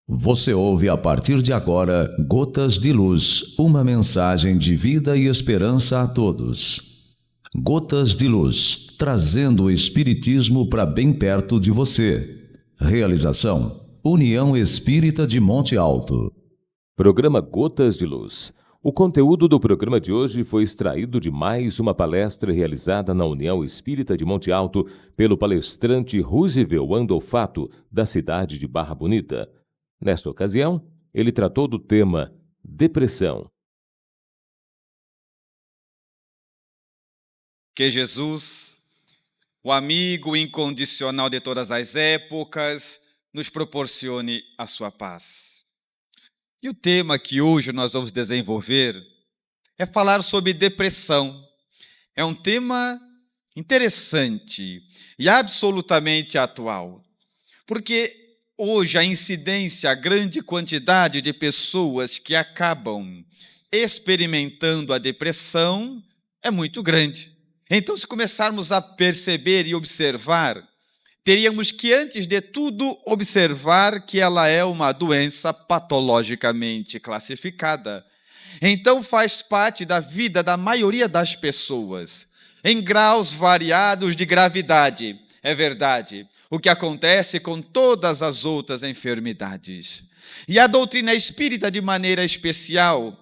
Você ouve a partir de agora Gotas de Luz, uma mensagem de vida e esperança a todos. Gotas de Luz, trazendo o Espiritismo para bem perto de você. Realização: União Espírita de Monte Alto. Programa Gotas de Luz. O conteúdo do programa de hoje foi extraído de mais uma palestra realizada na União Espírita de Monte Alto pelo palestrante Roosevelt Andolfato, da cidade de Barra Bonita. Nesta ocasião, ele tratou do tema depressão. Que Jesus, o amigo incondicional de todas as épocas, nos proporcione a sua paz. E o tema que hoje nós vamos desenvolver é falar sobre depressão. É um tema interessante e absolutamente atual, porque hoje a incidência, a grande quantidade de pessoas que acabam experimentando a depressão é muito grande. Então, se começarmos a perceber e observar, teríamos que, antes de tudo, observar que ela é uma doença patologicamente classificada. Então, faz parte da vida da maioria das pessoas, em graus variados de gravidade. É verdade, o que acontece com todas as outras enfermidades. E a doutrina espírita, de maneira especial,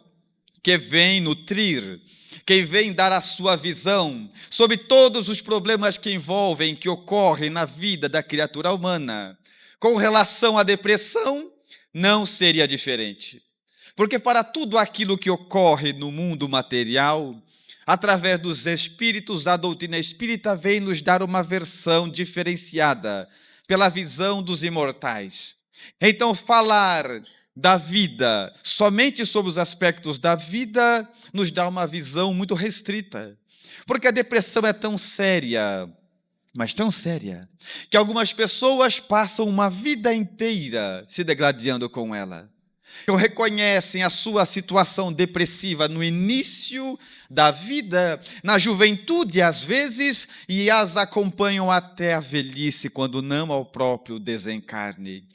que vem nutrir, que vem dar a sua visão sobre todos os problemas que envolvem, que ocorrem na vida da criatura humana, com relação à depressão, não seria diferente. Porque para tudo aquilo que ocorre no mundo material, através dos espíritos, a doutrina espírita vem nos dar uma versão diferenciada pela visão dos imortais. Então, falar da vida somente sobre os aspectos da vida nos dá uma visão muito restrita. Porque a depressão é tão séria, mas tão séria, que algumas pessoas passam uma vida inteira se degladiando com ela. Reconhecem a sua situação depressiva no início da vida, na juventude às vezes, e as acompanham até a velhice, quando não ao próprio desencarne.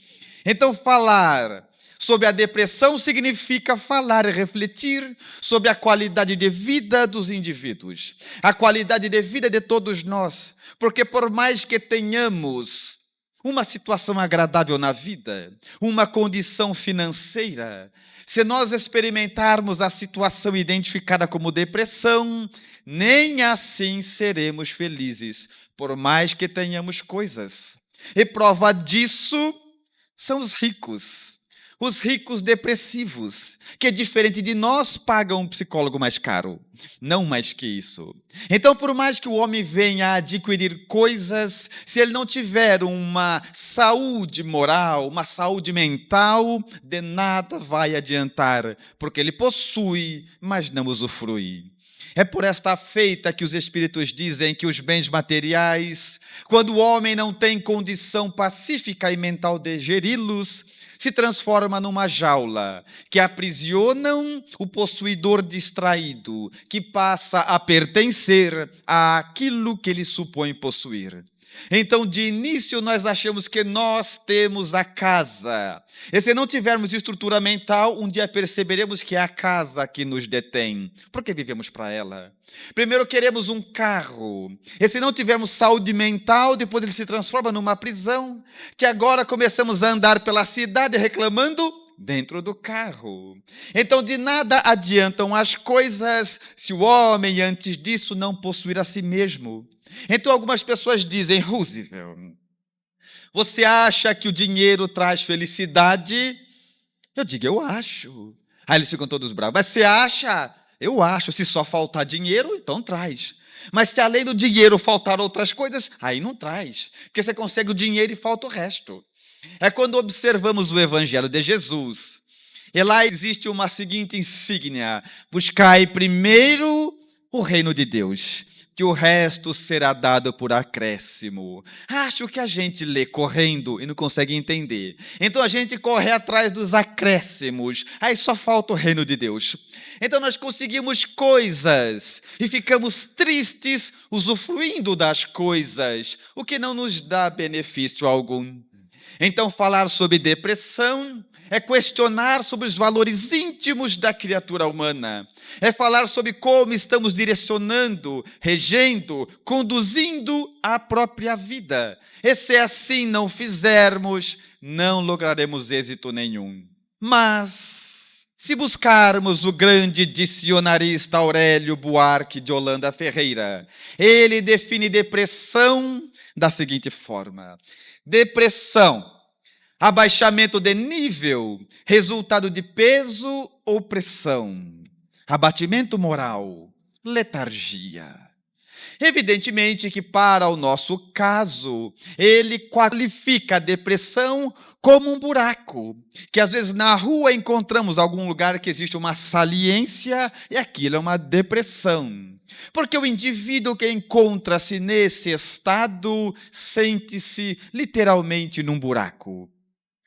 Então, falar sobre a depressão significa falar e refletir sobre a qualidade de vida dos indivíduos, a qualidade de vida de todos nós, porque por mais que tenhamos uma situação agradável na vida, uma condição financeira, se nós experimentarmos a situação identificada como depressão, nem assim seremos felizes, por mais que tenhamos coisas. E prova disso são os ricos depressivos, que, diferente de nós, pagam um psicólogo mais caro, não mais que isso. Então, por mais que o homem venha a adquirir coisas, se ele não tiver uma saúde moral, uma saúde mental, de nada vai adiantar, porque ele possui, mas não usufrui. É por esta feita que os espíritos dizem que os bens materiais, quando o homem não tem condição pacífica e mental de geri-los, se transforma numa jaula que aprisionam o possuidor distraído, que passa a pertencer àquilo que ele supõe possuir. Então, de início, nós achamos que nós temos a casa. E se não tivermos estrutura mental, um dia perceberemos que é a casa que nos detém, porque vivemos para ela. Primeiro queremos um carro. E se não tivermos saúde mental, depois ele se transforma numa prisão, que agora começamos a andar pela cidade reclamando dentro do carro. Então, de nada adiantam as coisas se o homem, antes disso, não possuir a si mesmo. Então, algumas pessoas dizem: Roosevelt, você acha que o dinheiro traz felicidade? Eu digo: eu acho. Aí eles ficam todos bravos. Mas você acha? Eu acho. Se só faltar dinheiro, então traz. Mas se além do dinheiro faltar outras coisas, aí não traz. Porque você consegue o dinheiro e falta o resto. É quando observamos o Evangelho de Jesus, e lá existe uma seguinte insígnia: buscai primeiro o reino de Deus, que o resto será dado por acréscimo. Acho que a gente lê correndo e não consegue entender. Então a gente corre atrás dos acréscimos, aí só falta o reino de Deus. Então nós conseguimos coisas e ficamos tristes usufruindo das coisas, o que não nos dá benefício algum. Então, falar sobre depressão é questionar sobre os valores íntimos da criatura humana. É falar sobre como estamos direcionando, regendo, conduzindo a própria vida. E se assim não fizermos, não lograremos êxito nenhum. Mas, se buscarmos o grande dicionarista Aurélio Buarque de Holanda Ferreira, ele define depressão da seguinte forma: depressão, abaixamento de nível, resultado de peso ou pressão, abatimento moral, letargia. Evidentemente que para o nosso caso, ele qualifica a depressão como um buraco, que às vezes na rua encontramos algum lugar que existe uma saliência e aquilo é uma depressão. Porque o indivíduo que encontra-se nesse estado sente-se literalmente num buraco.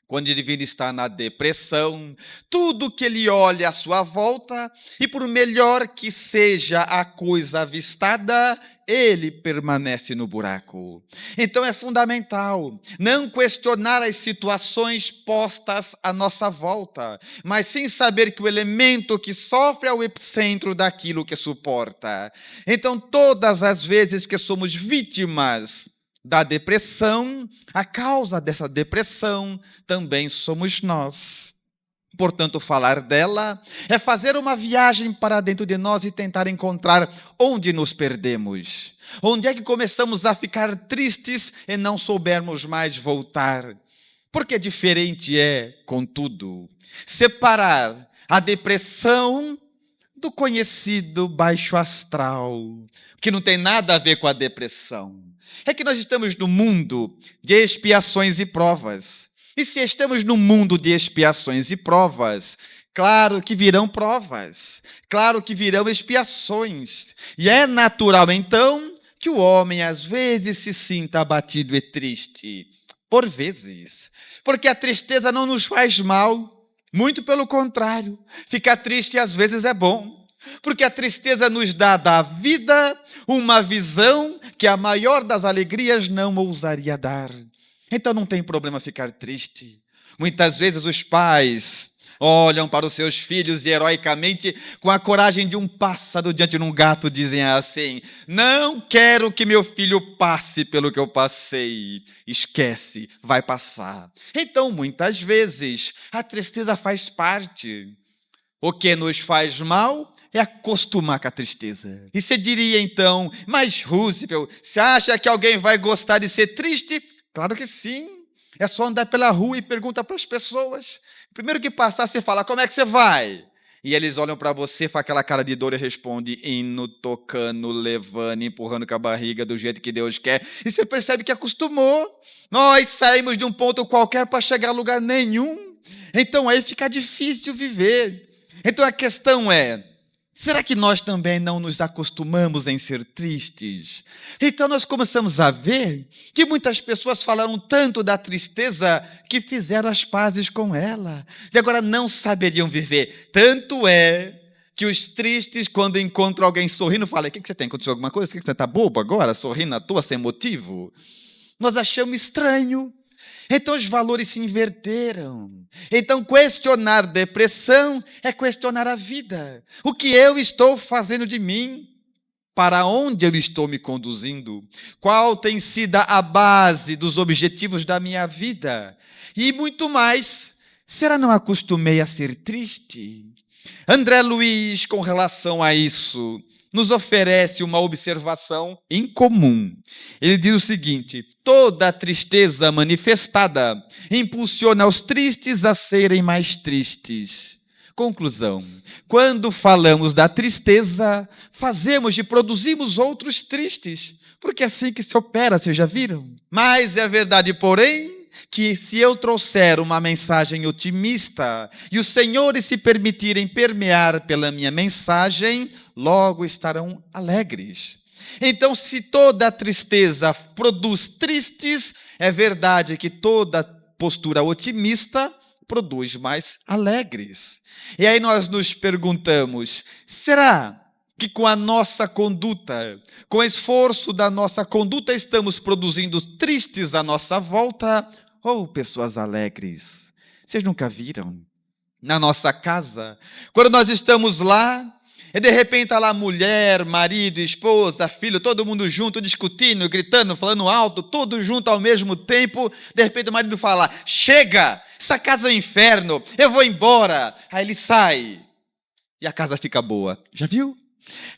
Quando o indivíduo está na depressão, tudo que ele olha à sua volta, e por melhor que seja a coisa avistada, ele permanece no buraco. Então é fundamental não questionar as situações postas à nossa volta, mas sim saber que o elemento que sofre é o epicentro daquilo que suporta. Então, todas as vezes que somos vítimas da depressão, a causa dessa depressão também somos nós. Portanto, falar dela é fazer uma viagem para dentro de nós e tentar encontrar onde nos perdemos. Onde é que começamos a ficar tristes e não soubermos mais voltar. Porque diferente é, contudo, separar a depressão do conhecido baixo astral, que não tem nada a ver com a depressão. É que nós estamos no mundo de expiações e provas. E se estamos no mundo de expiações e provas, claro que virão provas, claro que virão expiações. E é natural, então, que o homem às vezes se sinta abatido e triste. Por vezes. Porque a tristeza não nos faz mal. Muito pelo contrário. Ficar triste às vezes é bom. Porque a tristeza nos dá da vida uma visão que a maior das alegrias não ousaria dar. Então não tem problema ficar triste. Muitas vezes os pais olham para os seus filhos e heroicamente, com a coragem de um pássaro diante de um gato, dizem assim: não quero que meu filho passe pelo que eu passei. Esquece, vai passar. Então, muitas vezes, a tristeza faz parte. O que nos faz mal é acostumar com a tristeza. E você diria então: mas Roosevelt, você acha que alguém vai gostar de ser triste? Claro que sim. É só andar pela rua e pergunta para as pessoas. Primeiro que passar, você fala: como é que você vai? E eles olham para você, faz aquela cara de dor e responde: indo, tocando, levando, empurrando com a barriga do jeito que Deus quer. E você percebe que acostumou. Nós saímos de um ponto qualquer para chegar a lugar nenhum. Então aí fica difícil viver. Então a questão é: será que nós também não nos acostumamos em ser tristes? Então nós começamos a ver que muitas pessoas falaram tanto da tristeza que fizeram as pazes com ela. E agora não saberiam viver. Tanto é que os tristes, quando encontram alguém sorrindo, falam: o que você tem? Aconteceu alguma coisa? Você está bobo agora, sorrindo à toa, sem motivo? Nós achamos estranho. Então os valores se inverteram. Então questionar depressão é questionar a vida. O que eu estou fazendo de mim? Para onde eu estou me conduzindo? Qual tem sido a base dos objetivos da minha vida? E muito mais, será não acostumei a ser triste? André Luiz, com relação a isso, nos oferece uma observação incomum. Ele diz o seguinte: toda tristeza manifestada impulsiona os tristes a serem mais tristes. Conclusão: quando falamos da tristeza, fazemos e produzimos outros tristes, porque é assim que se opera, vocês já viram? Mas é verdade, porém, que se eu trouxer uma mensagem otimista e os senhores se permitirem permear pela minha mensagem, logo estarão alegres. Então, se toda tristeza produz tristes, é verdade que toda postura otimista produz mais alegres. E aí nós nos perguntamos: será que com a nossa conduta, com o esforço da nossa conduta, estamos produzindo tristes à nossa volta Oh, pessoas alegres, vocês nunca viram? Na nossa casa, quando nós estamos lá, e de repente está lá mulher, marido, esposa, filho, todo mundo junto, discutindo, gritando, falando alto, tudo junto ao mesmo tempo. De repente o marido fala: chega, essa casa é um inferno, eu vou embora. Aí ele sai e a casa fica boa. Já viu?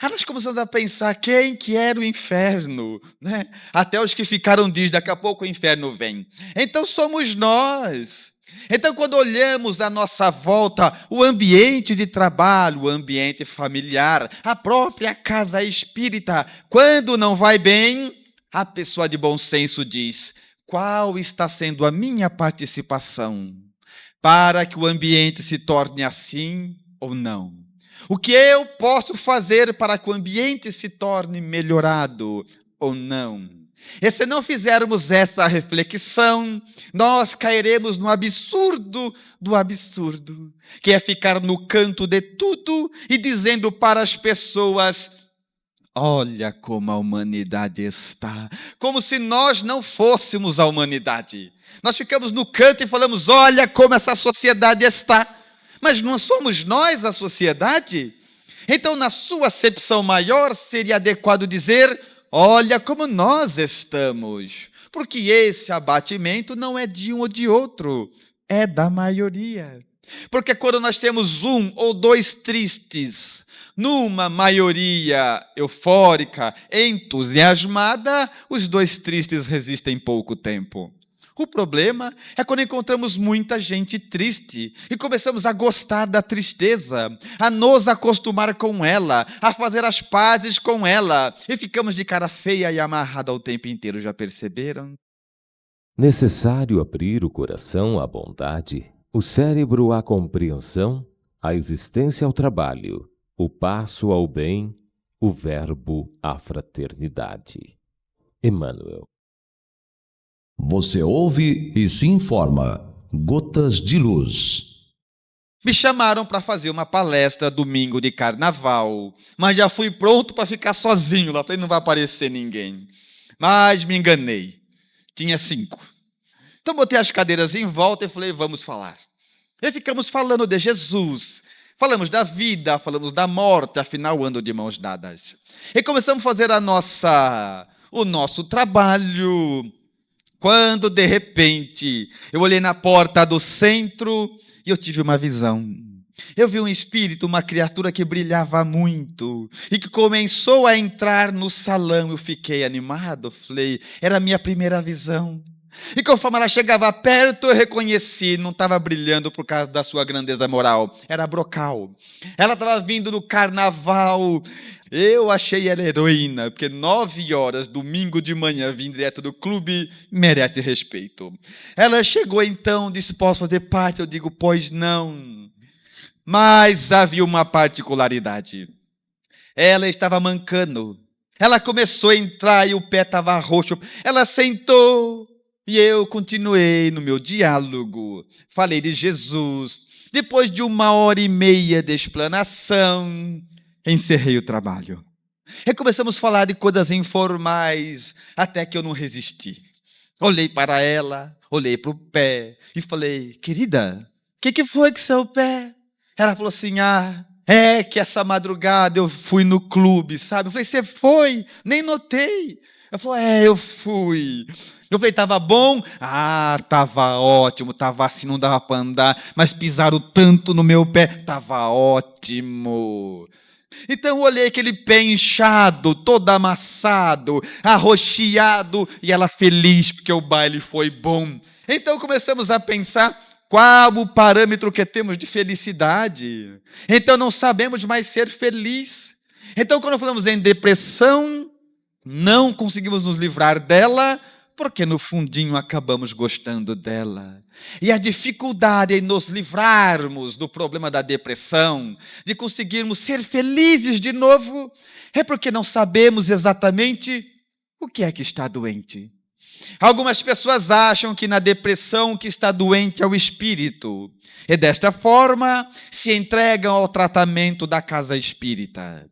Aí nós começamos a pensar quem que era o inferno, né? Até os que ficaram diz, daqui a pouco o inferno vem. Então somos nós. Então, quando olhamos à nossa volta o ambiente de trabalho, o ambiente familiar, a própria casa espírita, quando não vai bem, a pessoa de bom senso diz: qual está sendo a minha participação para que o ambiente se torne assim ou não? O que eu posso fazer para que o ambiente se torne melhorado ou não? E se não fizermos essa reflexão, nós cairemos no absurdo do absurdo, que é ficar no canto de tudo e dizendo para as pessoas: olha como a humanidade está, como se nós não fôssemos a humanidade. Nós ficamos no canto e falamos: olha como essa sociedade está, mas não somos nós a sociedade? Então, na sua acepção maior, seria adequado dizer: olha como nós estamos, porque esse abatimento não é de um ou de outro, é da maioria. Porque quando nós temos um ou dois tristes, numa maioria eufórica, entusiasmada, os dois tristes resistem pouco tempo. O problema é quando encontramos muita gente triste e começamos a gostar da tristeza, a nos acostumar com ela, a fazer as pazes com ela, e ficamos de cara feia e amarrada o tempo inteiro, já perceberam? Necessário abrir o coração à bondade, o cérebro à compreensão, a existência ao trabalho, o passo ao bem, o verbo à fraternidade. Emmanuel. Você ouve e se informa. Gotas de Luz. Me chamaram para fazer uma palestra domingo de carnaval, mas já fui pronto para ficar sozinho lá. Falei: não vai aparecer ninguém. Mas me enganei. Tinha 5. Então botei as cadeiras em volta e falei: vamos falar. E ficamos falando de Jesus. Falamos da vida, falamos da morte, afinal ando de mãos dadas. E começamos a fazer o nosso trabalho, quando de repente eu olhei na porta do centro e eu tive uma visão. Eu vi um espírito, uma criatura que brilhava muito e que começou a entrar no salão. Eu fiquei animado, falei: era a minha primeira visão. E conforme ela chegava perto, eu reconheci, não estava brilhando por causa da sua grandeza moral, era Brocal. Ela estava vindo no carnaval. Eu achei ela heroína, porque 9 horas, domingo de manhã, vim direto do clube, merece respeito. Ela chegou então, disse: posso fazer parte? Eu digo: pois não. Mas havia uma particularidade. Ela estava mancando. Ela começou a entrar e o pé estava roxo. Ela sentou. E eu continuei no meu diálogo, falei de Jesus. Depois de 1h30 de explanação, encerrei o trabalho. E começamos a falar de coisas informais, até que eu não resisti. Olhei para ela, olhei para o pé e falei: querida, o que foi com seu pé? Ela falou assim: é que essa madrugada eu fui no clube, sabe? Eu falei: você foi? Nem notei. Ela falou: eu fui. Eu falei: estava bom? Estava ótimo, estava assim, não dava para andar, mas pisaram tanto no meu pé, estava ótimo. Então eu olhei aquele pé inchado, todo amassado, arroxeado, e ela feliz porque o baile foi bom. Então começamos a pensar: qual o parâmetro que temos de felicidade? Então não sabemos mais ser feliz. Então quando falamos em depressão, não conseguimos nos livrar dela, porque no fundinho acabamos gostando dela. E a dificuldade em nos livrarmos do problema da depressão, de conseguirmos ser felizes de novo, é porque não sabemos exatamente o que é que está doente. Algumas pessoas acham que na depressão o que está doente é o espírito, e desta forma se entregam ao tratamento da casa espírita.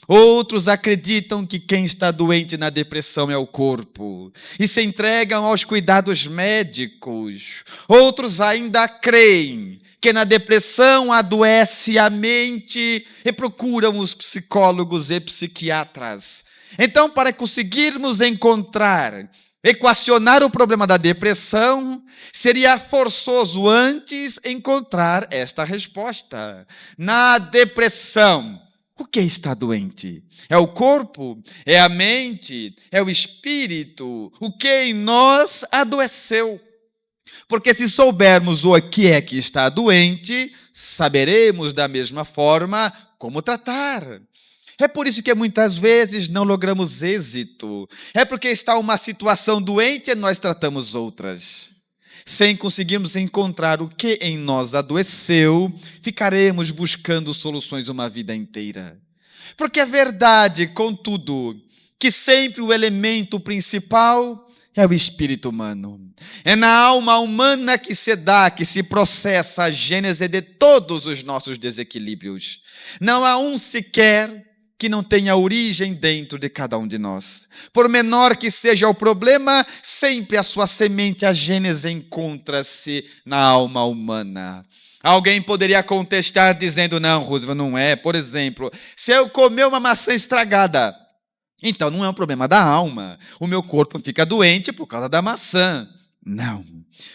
Outros acreditam que quem está doente na depressão é o corpo e se entregam aos cuidados médicos. Outros ainda creem que na depressão adoece a mente e procuram os psicólogos e psiquiatras. Então, para conseguirmos equacionar o problema da depressão, seria forçoso antes encontrar esta resposta. Na depressão, o que está doente? É o corpo? É a mente? É o espírito? O que em nós adoeceu? Porque se soubermos o que é que está doente, saberemos da mesma forma como tratar. É por isso que muitas vezes não logramos êxito. É porque está uma situação doente e nós tratamos outras. Sem conseguirmos encontrar o que em nós adoeceu, ficaremos buscando soluções uma vida inteira. Porque é verdade, contudo, que sempre o elemento principal é o espírito humano. É na alma humana que se processa a gênese de todos os nossos desequilíbrios. Não há um sequer que não tenha origem dentro de cada um de nós. Por menor que seja o problema, sempre a sua semente, a gênese, encontra-se na alma humana. Alguém poderia contestar dizendo, não, Roosevelt, não é. Por exemplo, se eu comer uma maçã estragada, então não é um problema da alma. O meu corpo fica doente por causa da maçã. Não.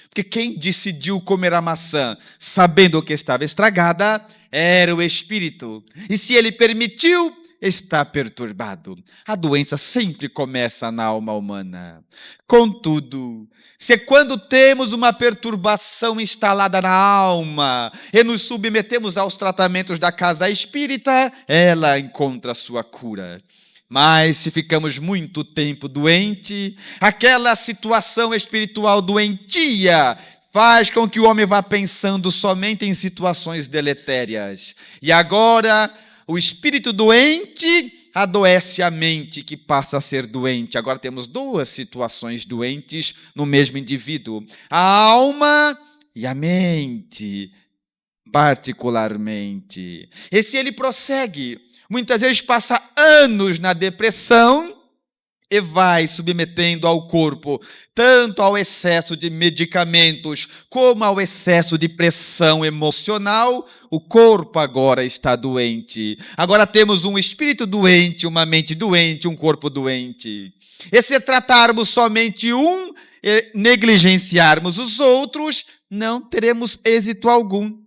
Porque quem decidiu comer a maçã sabendo que estava estragada era o espírito. E se ele permitiu, está perturbado. A doença sempre começa na alma humana. Contudo, se quando temos uma perturbação instalada na alma e nos submetemos aos tratamentos da casa espírita, ela encontra sua cura. Mas se ficamos muito tempo doente, aquela situação espiritual doentia faz com que o homem vá pensando somente em situações deletérias. E agora, o espírito doente adoece a mente, que passa a ser doente. Agora temos duas situações doentes no mesmo indivíduo: a alma e a mente, particularmente. E se ele prossegue, muitas vezes passa anos na depressão e vai submetendo ao corpo tanto ao excesso de medicamentos como ao excesso de pressão emocional. O corpo agora está doente. Agora temos um espírito doente, uma mente doente, um corpo doente. E se tratarmos somente um e negligenciarmos os outros, não teremos êxito algum.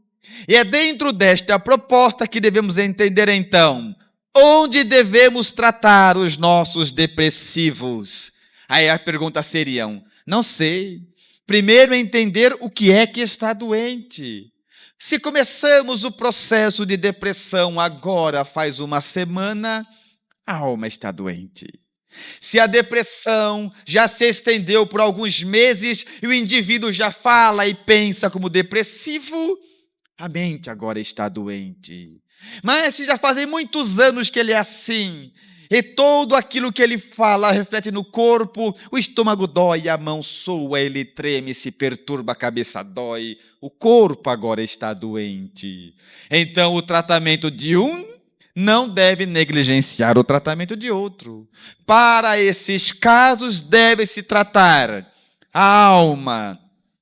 E é dentro desta proposta que devemos entender, então, onde devemos tratar os nossos depressivos. Aí a pergunta seria, não sei. Primeiro entender o que é que está doente. Se começamos o processo de depressão agora faz uma semana, a alma está doente. Se a depressão já se estendeu por alguns meses e o indivíduo já fala e pensa como depressivo, a mente agora está doente. Mas se já fazem muitos anos que ele é assim, e todo aquilo que ele fala reflete no corpo, o estômago dói, a mão soa, ele treme, se perturba, a cabeça dói, o corpo agora está doente. Então o tratamento de um não deve negligenciar o tratamento de outro. Para esses casos deve-se tratar a alma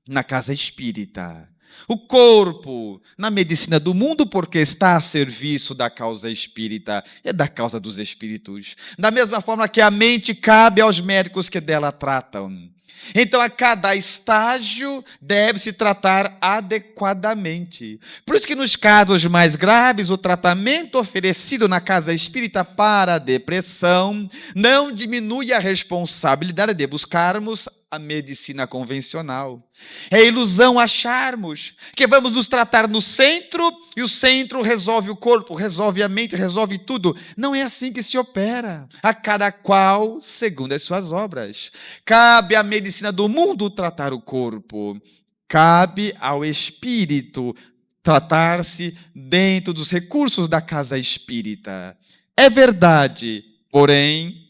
na casa espírita, o corpo na medicina do mundo, porque está a serviço da causa espírita e da causa dos espíritos. Da mesma forma que a mente cabe aos médicos que dela tratam. Então, a cada estágio deve-se tratar adequadamente. Por isso que nos casos mais graves, o tratamento oferecido na casa espírita para a depressão não diminui a responsabilidade de buscarmos a medicina convencional. É ilusão acharmos que vamos nos tratar no centro e o centro resolve o corpo, resolve a mente, resolve tudo. Não é assim que se opera. A cada qual segundo as suas obras. Cabe à medicina do mundo tratar o corpo. Cabe ao espírito tratar-se dentro dos recursos da casa espírita. É verdade, porém,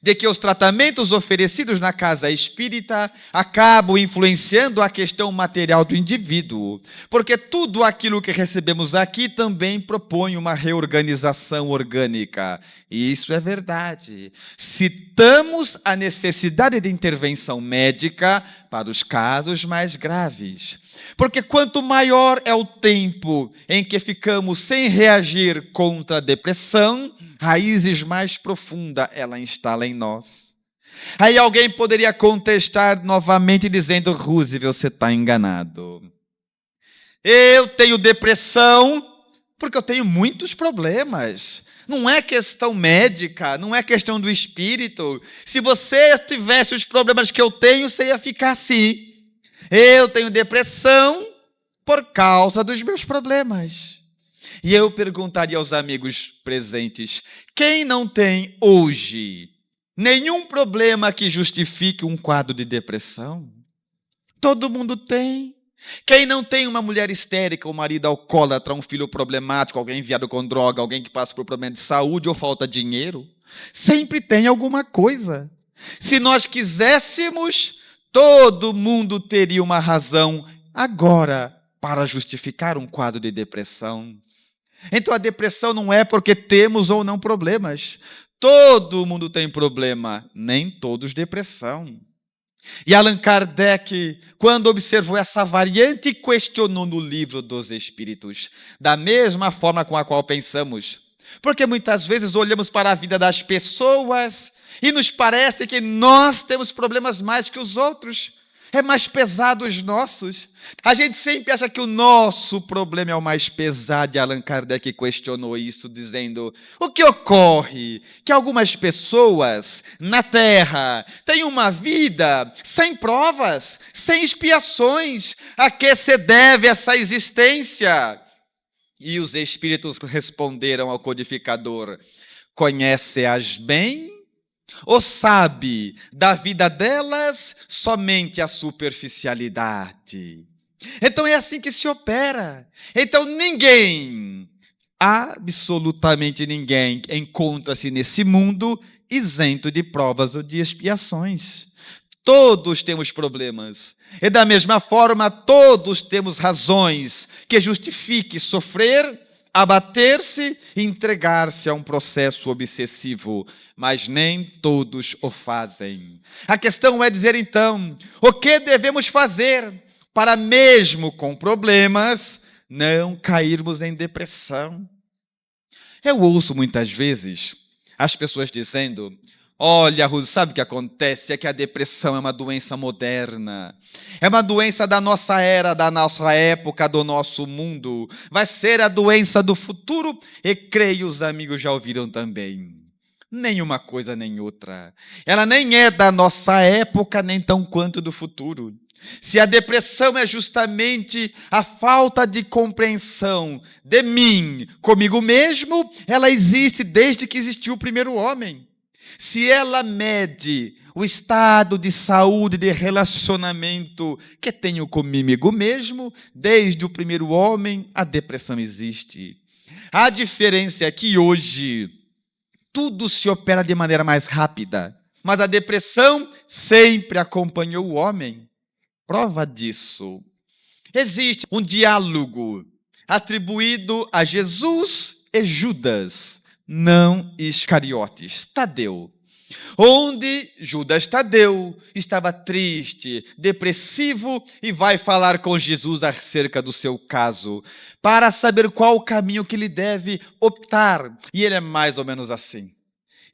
de que os tratamentos oferecidos na casa espírita acabam influenciando a questão material do indivíduo, porque tudo aquilo que recebemos aqui também propõe uma reorganização orgânica. E isso é verdade. Citamos a necessidade de intervenção médica para os casos mais graves, porque quanto maior é o tempo em que ficamos sem reagir contra a depressão, raízes mais profundas ela instala em nós. Aí alguém poderia contestar novamente dizendo: Roosevelt, você está enganado. Eu tenho depressão porque eu tenho muitos problemas. Não é questão médica, não é questão do espírito. Se você tivesse os problemas que eu tenho, você ia ficar assim. Eu tenho depressão por causa dos meus problemas. E eu perguntaria aos amigos presentes: quem não tem hoje nenhum problema que justifique um quadro de depressão? Todo mundo tem. Quem não tem uma mulher histérica, um marido alcoólatra, um filho problemático, alguém enviado com droga, alguém que passa por problema de saúde ou falta de dinheiro? Sempre tem alguma coisa. Se nós quiséssemos, todo mundo teria uma razão agora para justificar um quadro de depressão. Então a depressão não é porque temos ou não problemas. Todo mundo tem problema, nem todos depressão. E Allan Kardec, quando observou essa variante, questionou no Livro dos Espíritos, da mesma forma com a qual pensamos. Porque muitas vezes olhamos para a vida das pessoas e nos parece que nós temos problemas mais que os outros. É mais pesado os nossos. A gente sempre acha que o nosso problema é o mais pesado. E Allan Kardec questionou isso, dizendo: o que ocorre? Que algumas pessoas na Terra têm uma vida sem provas, sem expiações. A que se deve essa existência? E os espíritos responderam ao codificador: conhece-as bem? Ou sabe da vida delas somente a superficialidade? Então é assim que se opera. Então ninguém, absolutamente ninguém, encontra-se nesse mundo isento de provas ou de expiações. Todos temos problemas. E da mesma forma, todos temos razões que justifiquem sofrer, abater-se e entregar-se a um processo obsessivo, mas nem todos o fazem. A questão é dizer, então, o que devemos fazer para, mesmo com problemas, não cairmos em depressão? Eu ouço muitas vezes as pessoas dizendo: olha, Ruth, sabe o que acontece? É que a depressão é uma doença moderna. É uma doença da nossa era, da nossa época, do nosso mundo. Vai ser a doença do futuro. E creio, os amigos já ouviram também. Nenhuma coisa nem outra. Ela nem é da nossa época, nem tão quanto do futuro. Se a depressão é justamente a falta de compreensão de mim, comigo mesmo, ela existe desde que existiu o primeiro homem. Se ela mede o estado de saúde, de relacionamento que tenho comigo mesmo, desde o primeiro homem, a depressão existe. A diferença é que hoje tudo se opera de maneira mais rápida, mas a depressão sempre acompanhou o homem. Prova disso: existe um diálogo atribuído a Jesus e Judas, não Iscariotes, Tadeu, onde Judas Tadeu estava triste, depressivo e vai falar com Jesus acerca do seu caso, para saber qual o caminho que ele deve optar. E ele é mais ou menos assim.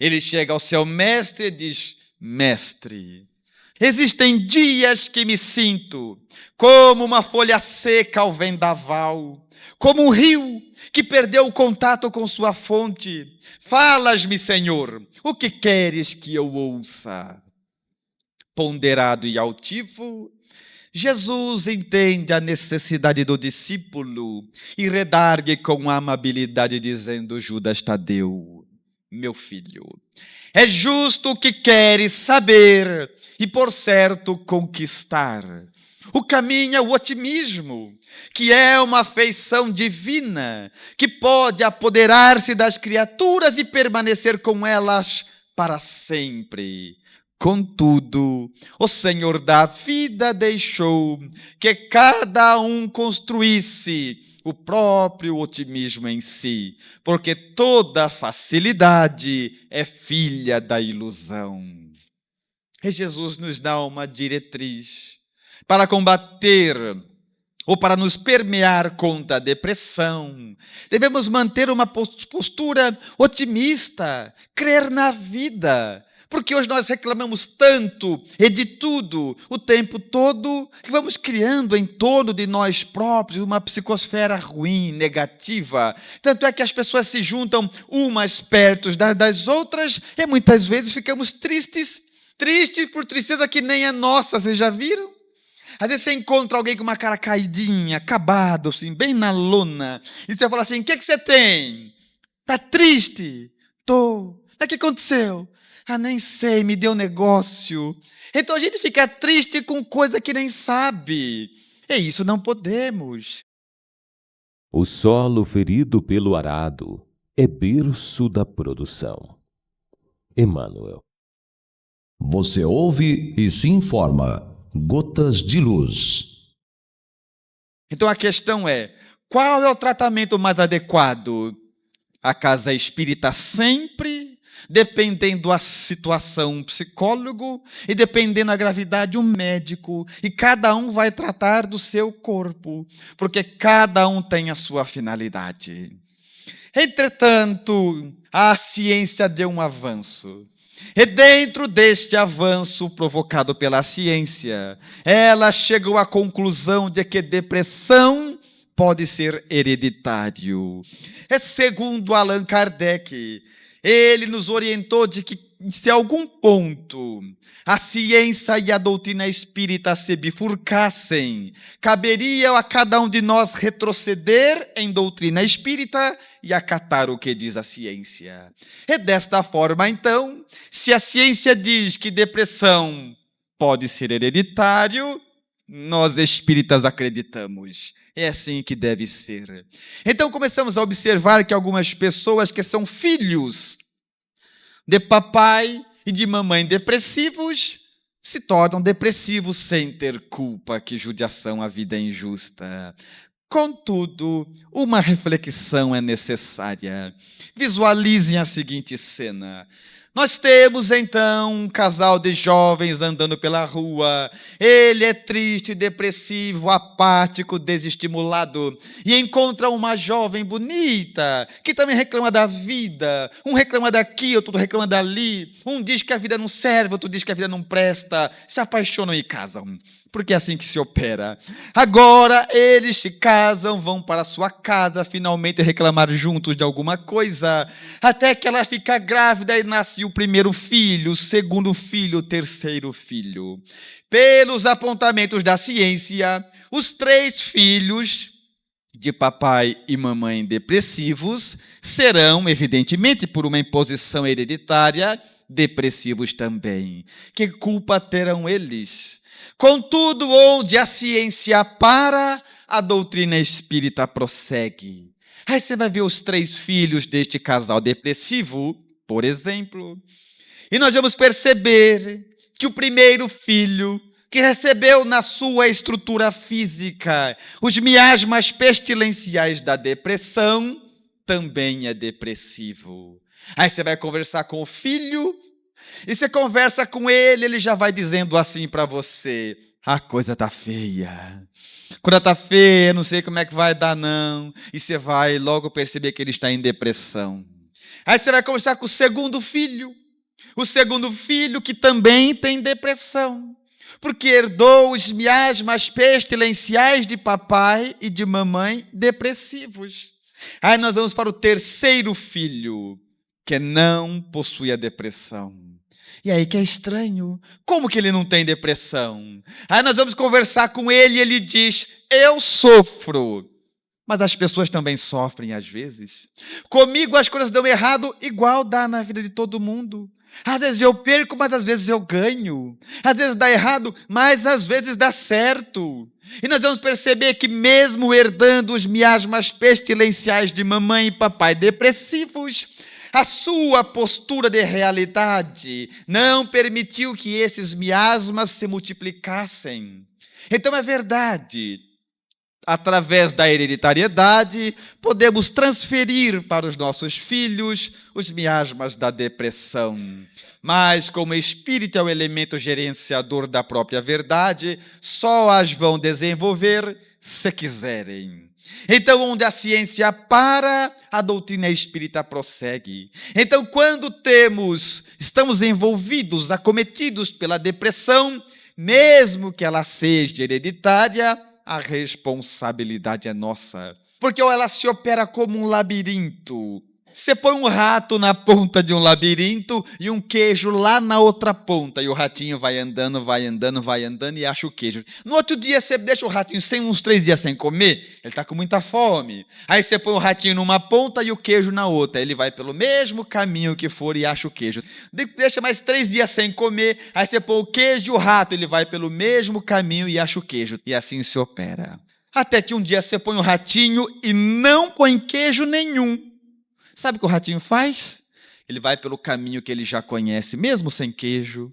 Ele chega ao seu mestre e diz: mestre, existem dias que me sinto como uma folha seca ao vendaval, como um rio que perdeu o contato com sua fonte. Falas-me, Senhor, o que queres que eu ouça? Ponderado e altivo, Jesus entende a necessidade do discípulo e redargue com amabilidade, dizendo: Judas Tadeu, meu filho, é justo o que queres saber e, por certo, conquistar. O caminho é o otimismo, que é uma afeição divina, que pode apoderar-se das criaturas e permanecer com elas para sempre. Contudo, o Senhor da vida deixou que cada um construísse o próprio otimismo em si, porque toda facilidade é filha da ilusão. E Jesus nos dá uma diretriz para combater ou para nos permear contra a depressão. Devemos manter uma postura otimista, crer na vida, porque hoje nós reclamamos tanto e de tudo o tempo todo, que vamos criando em torno de nós próprios uma psicosfera ruim, negativa. Tanto é que as pessoas se juntam umas perto das outras e muitas vezes ficamos tristes por tristeza que nem é nossa, vocês já viram? Às vezes você encontra alguém com uma cara caidinha, acabado, assim, bem na lona, e você fala assim: o que você tem? Está triste? Estou. O que aconteceu? Ah, nem sei, me deu negócio. Então a gente fica triste com coisa que nem sabe. E isso não podemos. O solo ferido pelo arado é berço da produção. Emmanuel. Você ouve e se informa. Gotas de Luz. Então a questão é: qual é o tratamento mais adequado? A casa espírita sempre, dependendo da situação, um psicólogo, e dependendo da gravidade, um médico, e cada um vai tratar do seu corpo, porque cada um tem a sua finalidade. Entretanto, a ciência deu um avanço. E dentro deste avanço provocado pela ciência, ela chegou à conclusão de que depressão pode ser hereditário. Segundo Allan Kardec, ele nos orientou de que, se a algum ponto a ciência e a doutrina espírita se bifurcassem, caberia a cada um de nós retroceder em doutrina espírita e acatar o que diz a ciência. E desta forma, então, se a ciência diz que depressão pode ser hereditário, nós espíritas acreditamos. É assim que deve ser. Então começamos a observar que algumas pessoas que são filhos de papai e de mamãe depressivos se tornam depressivos sem ter culpa. Que judiação, a vida é injusta. Contudo, uma reflexão é necessária. Visualizem a seguinte cena. Nós temos, então, um casal de jovens andando pela rua. Ele é triste, depressivo, apático, desestimulado. E encontra uma jovem bonita, que também reclama da vida. Um reclama daqui, outro reclama dali. Um diz que a vida não serve, outro diz que a vida não presta. Se apaixonam e casam. Porque é assim que se opera. Agora eles se casam, vão para a sua casa, finalmente reclamar juntos de alguma coisa, até que ela fica grávida e nasce o primeiro filho, o segundo filho, o terceiro filho. Pelos apontamentos da ciência, os 3 filhos de papai e mamãe depressivos serão, evidentemente, por uma imposição hereditária, depressivos também. Que culpa terão eles? Contudo, onde a ciência para, a doutrina espírita prossegue. Aí você vai ver os 3 filhos deste casal depressivo, por exemplo, e nós vamos perceber que o primeiro filho, que recebeu na sua estrutura física os miasmas pestilenciais da depressão, também é depressivo. Aí você vai conversar com o filho, e você conversa com ele, ele já vai dizendo assim para você: a coisa tá feia. Quando está feia, não sei como é que vai dar não. E você vai logo perceber que ele está em depressão. Aí você vai conversar com o segundo filho. O segundo filho que também tem depressão. Porque herdou os miasmas pestilenciais de papai e de mamãe depressivos. Aí nós vamos para o terceiro filho, que não possui a depressão. E aí que é estranho. Como que ele não tem depressão? Aí nós vamos conversar com ele e ele diz: eu sofro. Mas as pessoas também sofrem às vezes. Comigo as coisas dão errado, igual dá na vida de todo mundo. Às vezes eu perco, mas às vezes eu ganho. Às vezes dá errado, mas às vezes dá certo. E nós vamos perceber que mesmo herdando os miasmas pestilenciais de mamãe e papai depressivos, A sua postura de realidade não permitiu que esses miasmas se multiplicassem. Então é verdade, através da hereditariedade, podemos transferir para os nossos filhos os miasmas da depressão. Mas, como o espírito é o elemento gerenciador da própria verdade, só as vão desenvolver se quiserem. Então, onde a ciência para, a doutrina espírita prossegue. Então, quando estamos envolvidos, acometidos pela depressão, mesmo que ela seja hereditária, a responsabilidade é nossa. Porque ela se opera como um labirinto. Você põe um rato na ponta de um labirinto e um queijo lá na outra ponta. E o ratinho vai andando e acha o queijo. No outro dia, você deixa o ratinho uns 3 dias sem comer, ele está com muita fome. Aí você põe o ratinho numa ponta e o queijo na outra. Ele vai pelo mesmo caminho que for e acha o queijo. Deixa mais 3 dias sem comer, aí você põe o queijo e o rato. Ele vai pelo mesmo caminho e acha o queijo. E assim se opera. Até que um dia você põe o ratinho e não põe queijo nenhum. Sabe o que o ratinho faz? Ele vai pelo caminho que ele já conhece, mesmo sem queijo,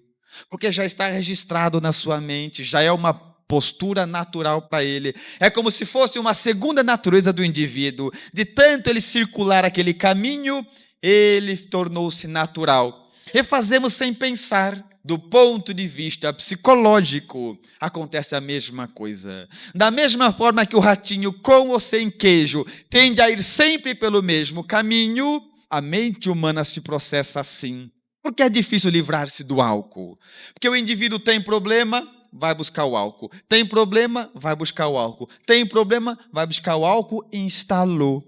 porque já está registrado na sua mente, já é uma postura natural para ele. É como se fosse uma segunda natureza do indivíduo. De tanto ele circular aquele caminho, ele tornou-se natural. E fazemos sem pensar. Do ponto de vista psicológico, acontece a mesma coisa. Da mesma forma que o ratinho, com ou sem queijo, tende a ir sempre pelo mesmo caminho, a mente humana se processa assim. Porque é difícil livrar-se do álcool. Porque o indivíduo tem problema, vai buscar o álcool. Tem problema, vai buscar o álcool. Tem problema, vai buscar o álcool e instalou.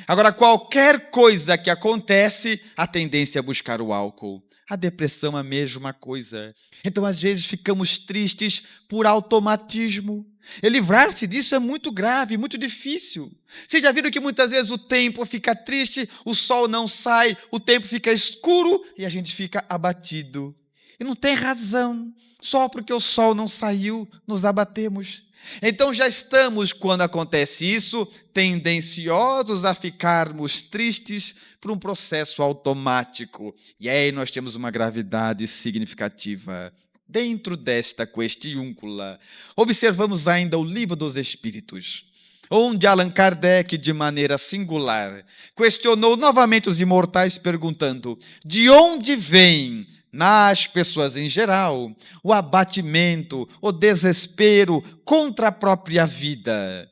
Agora, qualquer coisa que acontece, a tendência é buscar o álcool. A depressão é a mesma coisa. Então, às vezes, ficamos tristes por automatismo. E livrar-se disso é muito grave, muito difícil. Vocês já viram que muitas vezes o tempo fica triste, o sol não sai, o tempo fica escuro e a gente fica abatido. E não tem razão. Só porque o sol não saiu, nos abatemos. Então já estamos, quando acontece isso, tendenciosos a ficarmos tristes por um processo automático. E aí nós temos uma gravidade significativa. Dentro desta questiúncula, observamos ainda o Livro dos Espíritos, onde Allan Kardec, de maneira singular, questionou novamente os imortais, perguntando: de onde vem, nas pessoas em geral, o abatimento, o desespero contra a própria vida?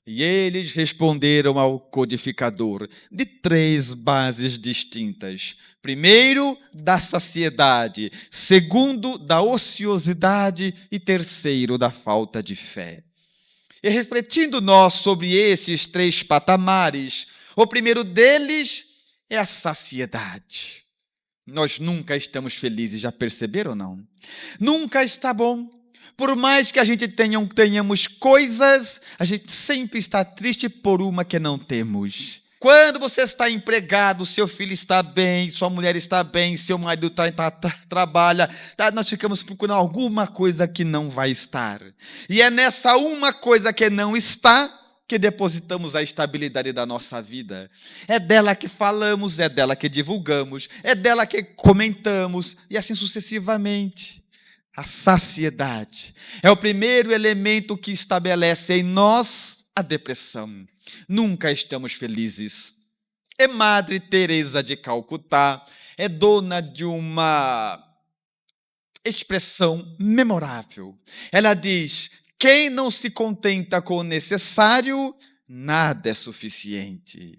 E eles responderam ao codificador de 3 bases distintas. Primeiro, da saciedade. Segundo, da ociosidade. E terceiro, da falta de fé. E refletindo nós sobre esses 3 patamares, o primeiro deles é a saciedade. Nós nunca estamos felizes, já perceberam ou não? Nunca está bom. Por mais que a gente tenhamos coisas, a gente sempre está triste por uma que não temos. Quando você está empregado, seu filho está bem, sua mulher está bem, seu marido trabalha, nós ficamos procurando alguma coisa que não vai estar. E é nessa uma coisa que não está que depositamos a estabilidade da nossa vida. É dela que falamos, é dela que divulgamos, é dela que comentamos, e assim sucessivamente. A saciedade é o primeiro elemento que estabelece em nós a depressão. Nunca estamos felizes. E Madre Teresa de Calcutá é dona de uma expressão memorável. Ela diz: quem não se contenta com o necessário, nada é suficiente.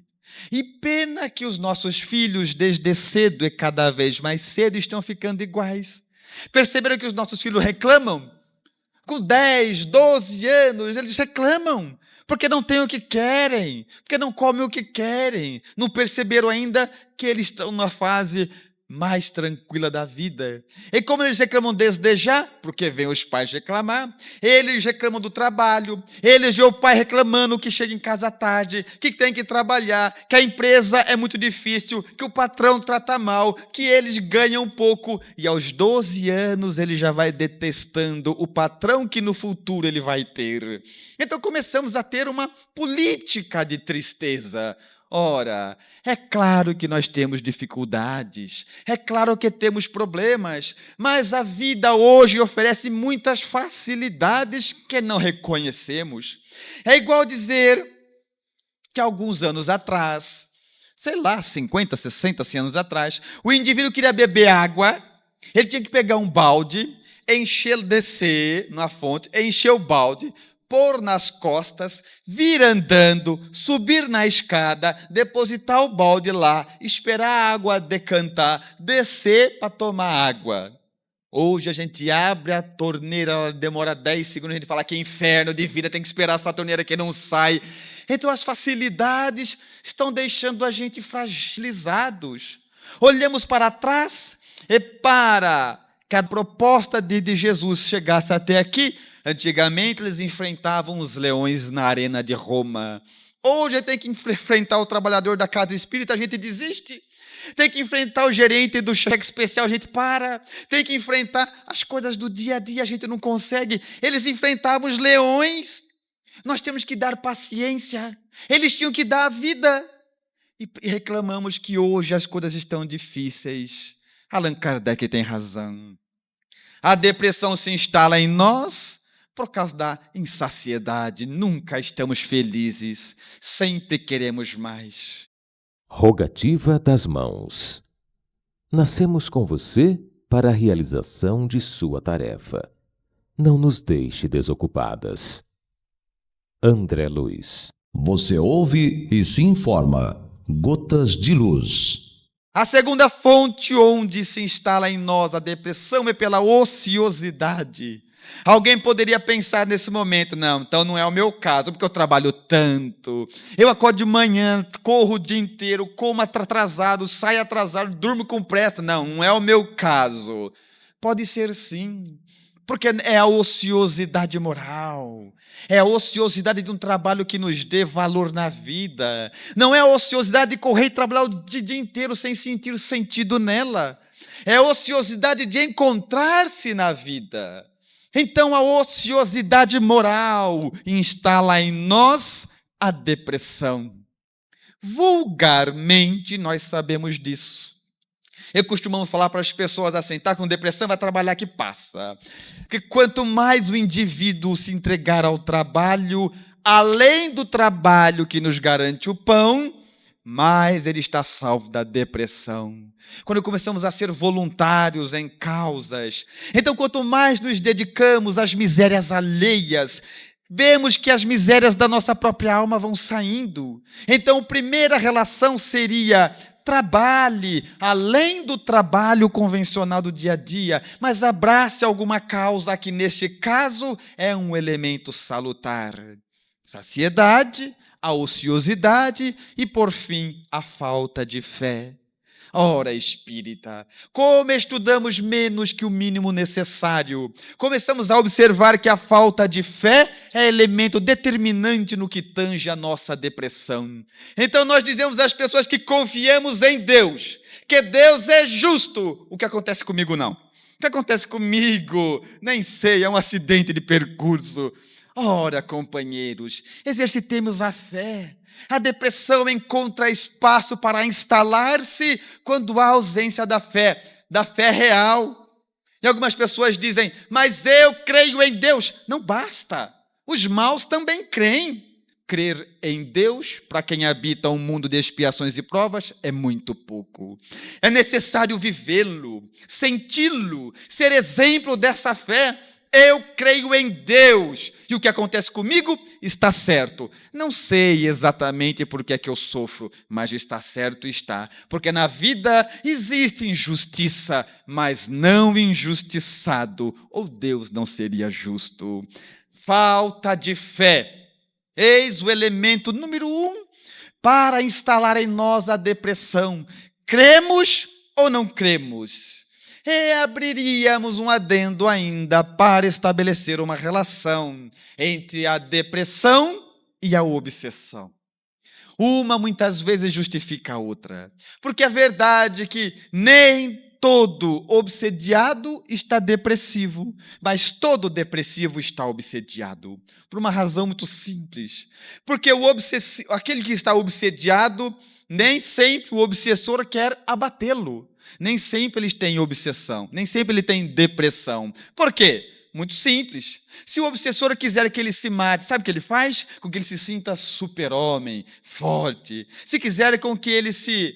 E pena que os nossos filhos, desde cedo e cada vez mais cedo, estão ficando iguais. Perceberam que os nossos filhos reclamam? Com 10, 12 anos, eles reclamam, porque não têm o que querem, porque não comem o que querem. Não perceberam ainda que eles estão na fase mais tranquila da vida. E como eles reclamam desde já, porque vêm os pais reclamar, eles reclamam do trabalho, eles veem o pai reclamando que chega em casa tarde, que tem que trabalhar, que a empresa é muito difícil, que o patrão trata mal, que eles ganham pouco, e aos 12 anos ele já vai detestando o patrão que no futuro ele vai ter. Então começamos a ter uma política de tristeza. Ora, é claro que nós temos dificuldades, é claro que temos problemas, mas a vida hoje oferece muitas facilidades que não reconhecemos. É igual dizer que alguns anos atrás, sei lá, 50, 60, 100 anos atrás, o indivíduo queria beber água, ele tinha que pegar um balde, descer na fonte, encher o balde, pôr nas costas, vir andando, subir na escada, depositar o balde lá, esperar a água decantar, descer para tomar água. Hoje a gente abre a torneira, ela demora 10 segundos, a gente fala que inferno de vida, tem que esperar essa torneira que não sai. Então as facilidades estão deixando a gente fragilizados. Olhamos para trás e para que a proposta de Jesus chegasse até aqui, antigamente eles enfrentavam os leões na arena de Roma. Hoje tem que enfrentar o trabalhador da casa espírita, a gente desiste. Tem que enfrentar o gerente do cheque especial, a gente para. Tem que enfrentar as coisas do dia a dia, a gente não consegue. Eles enfrentavam os leões. Nós temos que dar paciência. Eles tinham que dar a vida. E reclamamos que hoje as coisas estão difíceis. Allan Kardec tem razão. A depressão se instala em nós por causa da insaciedade. Nunca estamos felizes. Sempre queremos mais. Rogativa das mãos. Nascemos com você para a realização de sua tarefa. Não nos deixe desocupadas. André Luiz. Você ouve e se informa. Gotas de Luz. A segunda fonte onde se instala em nós a depressão é pela ociosidade. Alguém poderia pensar nesse momento, não, então não é o meu caso, porque eu trabalho tanto, eu acordo de manhã, corro o dia inteiro, como atrasado, saio atrasado, durmo com pressa. Não é o meu caso. Pode ser sim, porque é a ociosidade moral, é a ociosidade de um trabalho que nos dê valor na vida. Não é a ociosidade de correr e trabalhar o dia inteiro sem sentir sentido nela. É a ociosidade de encontrar-se na vida. Então, a ociosidade moral instala em nós a depressão. Vulgarmente, nós sabemos disso. Eu costumo falar para as pessoas assim, está com depressão, vai trabalhar que passa. Porque quanto mais o indivíduo se entregar ao trabalho, além do trabalho que nos garante o pão, mais ele está salvo da depressão. Quando começamos a ser voluntários em causas, então quanto mais nos dedicamos às misérias alheias, vemos que as misérias da nossa própria alma vão saindo. Então a primeira relação seria: trabalhe, além do trabalho convencional do dia a dia, mas abrace alguma causa que neste caso é um elemento salutar. Saciedade, a ociosidade e, por fim, a falta de fé. Ora, espírita, como estudamos menos que o mínimo necessário, começamos a observar que a falta de fé é elemento determinante no que tange a nossa depressão. Então nós dizemos às pessoas que confiamos em Deus, que Deus é justo. O que acontece comigo não. O que acontece comigo? Nem sei, é um acidente de percurso. Ora, companheiros, exercitemos a fé. A depressão encontra espaço para instalar-se quando há ausência da fé real. E algumas pessoas dizem, mas eu creio em Deus. Não basta, os maus também creem. Crer em Deus, para quem habita um mundo de expiações e provas, é muito pouco. É necessário vivê-lo, senti-lo, ser exemplo dessa fé. Eu creio em Deus, e o que acontece comigo está certo. Não sei exatamente por que é que eu sofro, mas está certo, está. Porque na vida existe injustiça, mas não injustiçado, ou Deus não seria justo. Falta de fé. Eis o elemento número 1 para instalar em nós a depressão. Cremos ou não cremos? E abriríamos um adendo ainda para estabelecer uma relação entre a depressão e a obsessão. Uma muitas vezes justifica a outra, porque é verdade que nem todo obsediado está depressivo, mas todo depressivo está obsediado. Por uma razão muito simples. Porque aquele que está obsediado, nem sempre o obsessor quer abatê-lo. Nem sempre ele tem obsessão, nem sempre ele tem depressão. Por quê? Muito simples. Se o obsessor quiser que ele se mate, sabe o que ele faz? Com que ele se sinta super-homem, forte. Se quiser com que ele se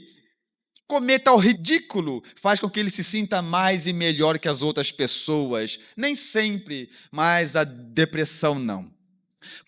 cometa o ridículo, faz com que ele se sinta mais e melhor que as outras pessoas. Nem sempre, mas a depressão não.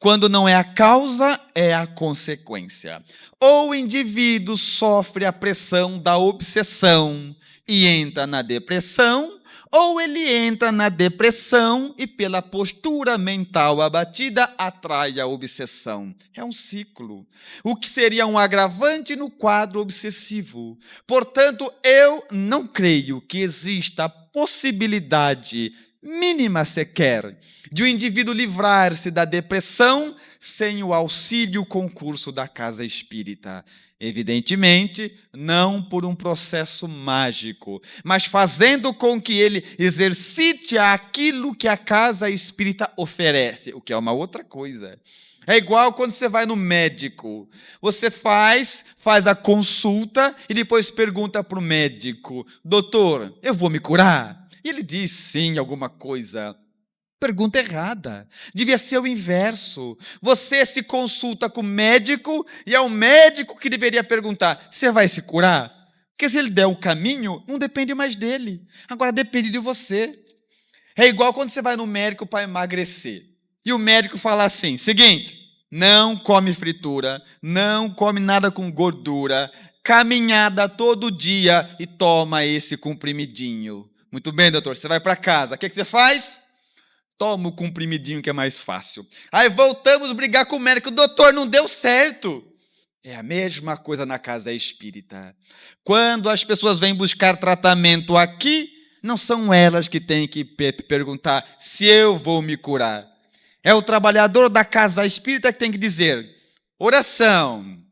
Quando não é a causa, é a consequência. Ou o indivíduo sofre a pressão da obsessão e entra na depressão, ou ele entra na depressão e, pela postura mental abatida, atrai a obsessão. É um ciclo. O que seria um agravante no quadro obsessivo. Portanto, eu não creio que exista a possibilidade mínima sequer de um indivíduo livrar-se da depressão sem o auxílio concurso da casa espírita. Evidentemente, não por um processo mágico, mas fazendo com que ele exercite aquilo que a casa espírita oferece, o que é uma outra coisa. É igual quando você vai no médico. Você faz a consulta e depois pergunta para o médico: doutor, eu vou me curar? E ele diz sim, alguma coisa. Pergunta errada. Devia ser o inverso. Você se consulta com o médico e é o médico que deveria perguntar: você vai se curar? Porque se ele der o caminho, não depende mais dele. Agora depende de você. É igual quando você vai no médico para emagrecer. E o médico fala assim: seguinte, não come fritura, não come nada com gordura, caminhada todo dia e toma esse comprimidinho. Muito bem, doutor, você vai para casa. O que você faz? Toma o comprimidinho que é mais fácil. Aí voltamos a brigar com o médico. Doutor, não deu certo. É a mesma coisa na casa espírita. Quando as pessoas vêm buscar tratamento aqui, não são elas que têm que perguntar se eu vou me curar. É o trabalhador da casa espírita que tem que dizer: oração,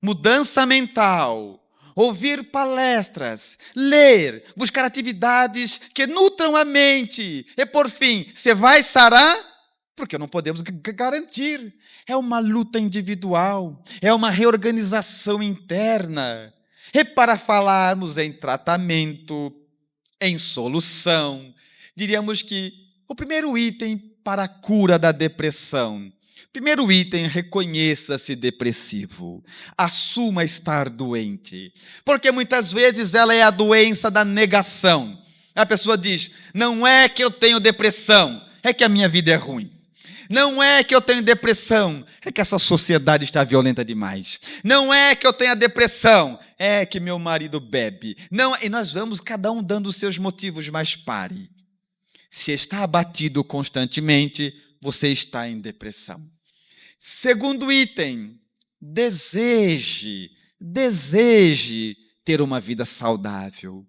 mudança mental, ouvir palestras, ler, buscar atividades que nutram a mente. E, por fim, você vai sarar? Porque não podemos garantir. É uma luta individual, é uma reorganização interna. E para falarmos em tratamento, em solução, diríamos que o primeiro item para a cura da depressão. Primeiro item, reconheça-se depressivo. Assuma estar doente. Porque muitas vezes ela é a doença da negação. A pessoa diz: não é que eu tenho depressão, é que a minha vida é ruim. Não é que eu tenho depressão, é que essa sociedade está violenta demais. Não é que eu tenha depressão, é que meu marido bebe. Não, e nós vamos cada um dando os seus motivos, mas pare. Se está abatido constantemente, você está em depressão. Segundo item, deseje ter uma vida saudável.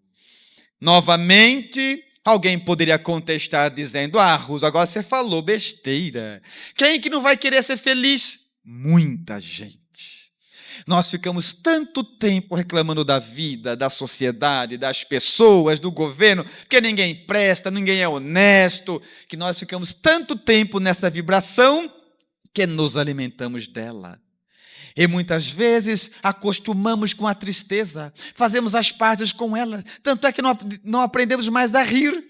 Novamente, alguém poderia contestar dizendo: Russo, agora você falou besteira. Quem que não vai querer ser feliz? Muita gente. Nós ficamos tanto tempo reclamando da vida, da sociedade, das pessoas, do governo, porque ninguém presta, ninguém é honesto, que nós ficamos tanto tempo nessa vibração que nos alimentamos dela. E muitas vezes acostumamos com a tristeza, fazemos as pazes com ela, tanto é que não aprendemos mais a rir.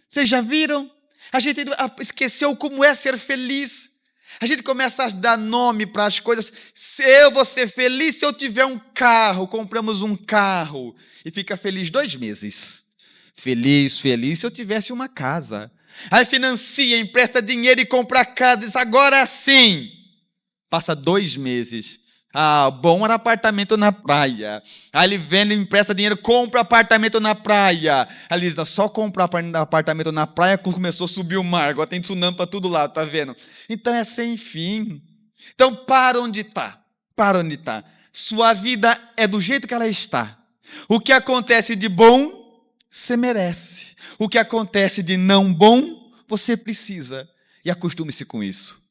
Vocês já viram? A gente esqueceu como é ser feliz. A gente começa a dar nome para as coisas. Se eu vou ser feliz se eu tiver um carro, compramos um carro e fica feliz 2 meses. Feliz se eu tivesse uma casa. Aí financia, empresta dinheiro e compra a casa, diz: agora sim. Passa 2 meses. Bom era apartamento na praia. Aí ele vende, empresta dinheiro, compra apartamento na praia. Aí ele diz: só comprar apartamento na praia começou a subir o mar, agora tem tsunami para todo lado, tá vendo? Então é sem fim. Então para onde está. Sua vida é do jeito que ela está. O que acontece de bom, você merece. O que acontece de não bom, você precisa. E acostume-se com isso.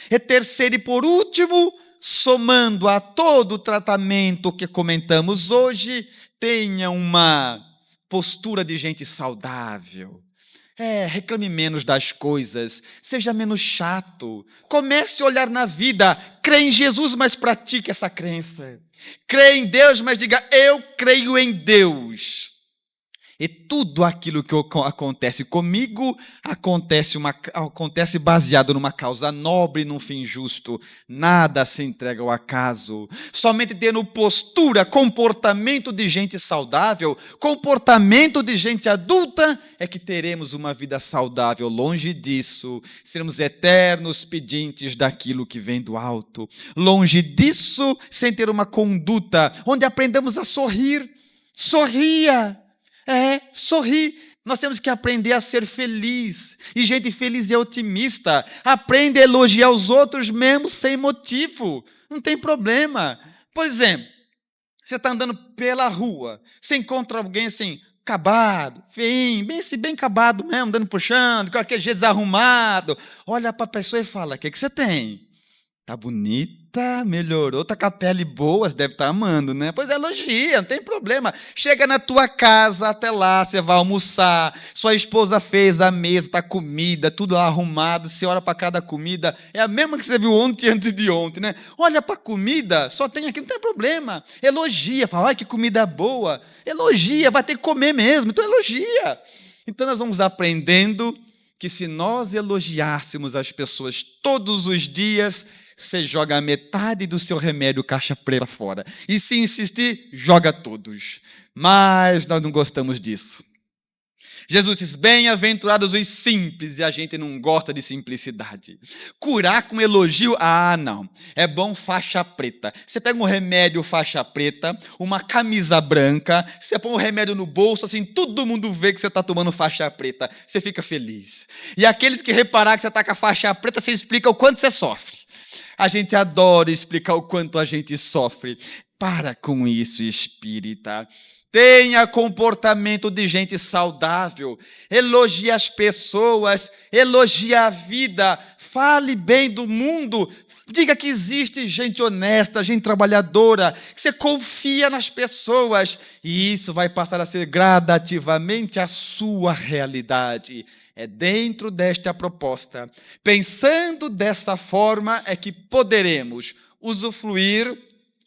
E terceiro e por último, somando a todo o tratamento que comentamos hoje, tenha uma postura de gente saudável. Reclame menos das coisas, seja menos chato. Comece a olhar na vida, crê em Jesus, mas pratique essa crença. Crê em Deus, mas diga, eu creio em Deus. E tudo aquilo que acontece comigo, acontece baseado numa causa nobre, num fim justo. Nada se entrega ao acaso. Somente tendo postura, comportamento de gente saudável, comportamento de gente adulta, é que teremos uma vida saudável. Longe disso, seremos eternos pedintes daquilo que vem do alto. Longe disso, sem ter uma conduta, onde aprendamos a sorrir. Sorria! Sorrir. Nós temos que aprender a ser feliz. E gente feliz é otimista. Aprende a elogiar os outros mesmo sem motivo. Não tem problema. Por exemplo, você está andando pela rua, você encontra alguém assim, acabado, feinho, bem acabado mesmo, andando puxando, com aquele jeito desarrumado. Olha para a pessoa e fala, o que você tem? Tá bonita, melhorou, tá com a pele boa, você deve estar amando, né? Pois elogia, não tem problema. Chega na tua casa, até lá, você vai almoçar, sua esposa fez a mesa, tá comida, tudo lá arrumado, você olha para cada comida, é a mesma que você viu ontem e antes de ontem, né? Olha para a comida, só tem aqui, não tem problema. Elogia, fala, ai, que comida boa. Elogia, vai ter que comer mesmo, então elogia. Então nós vamos aprendendo que se nós elogiássemos as pessoas todos os dias, você joga a metade do seu remédio caixa preta fora. E se insistir, joga todos. Mas nós não gostamos disso. Jesus diz, bem-aventurados os simples, e a gente não gosta de simplicidade. Curar com elogio, não. É bom faixa preta. Você pega um remédio faixa preta, uma camisa branca, você põe um remédio no bolso, assim, todo mundo vê que você está tomando faixa preta. Você fica feliz. E aqueles que reparar que você está com a faixa preta, você explica o quanto você sofre. A gente adora explicar o quanto a gente sofre. Para com isso, espírita. Tenha comportamento de gente saudável. Elogie as pessoas. Elogie a vida. Fale bem do mundo. Diga que existe gente honesta, gente trabalhadora. Que você confia nas pessoas. E isso vai passar a ser gradativamente a sua realidade. É dentro desta proposta, pensando dessa forma, é que poderemos usufruir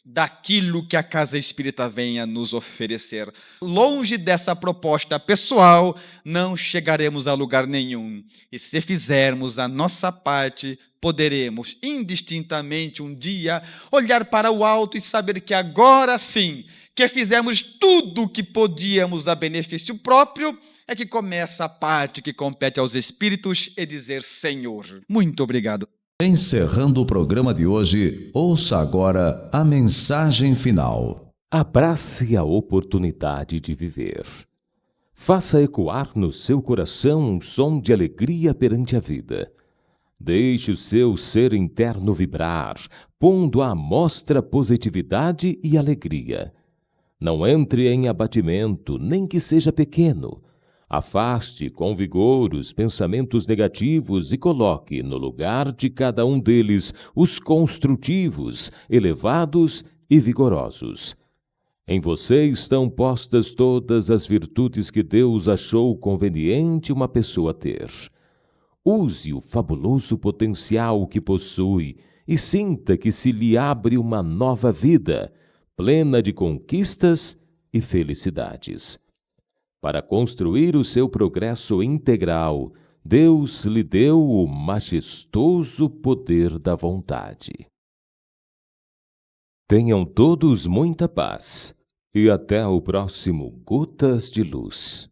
daquilo que a Casa Espírita venha nos oferecer. Longe dessa proposta pessoal, não chegaremos a lugar nenhum. E se fizermos a nossa parte, poderemos indistintamente um dia olhar para o alto e saber que agora sim, que fizemos tudo o que podíamos a benefício próprio, é que começa a parte que compete aos espíritos e dizer, Senhor, muito obrigado. Encerrando o programa de hoje, ouça agora a mensagem final. Abrace a oportunidade de viver. Faça ecoar no seu coração um som de alegria perante a vida. Deixe o seu ser interno vibrar, pondo à mostra positividade e alegria. Não entre em abatimento, nem que seja pequeno. Afaste com vigor os pensamentos negativos e coloque no lugar de cada um deles os construtivos, elevados e vigorosos. Em você estão postas todas as virtudes que Deus achou conveniente uma pessoa ter. Use o fabuloso potencial que possui e sinta que se lhe abre uma nova vida, plena de conquistas e felicidades. Para construir o seu progresso integral, Deus lhe deu o majestoso poder da vontade. Tenham todos muita paz e até o próximo Gotas de Luz.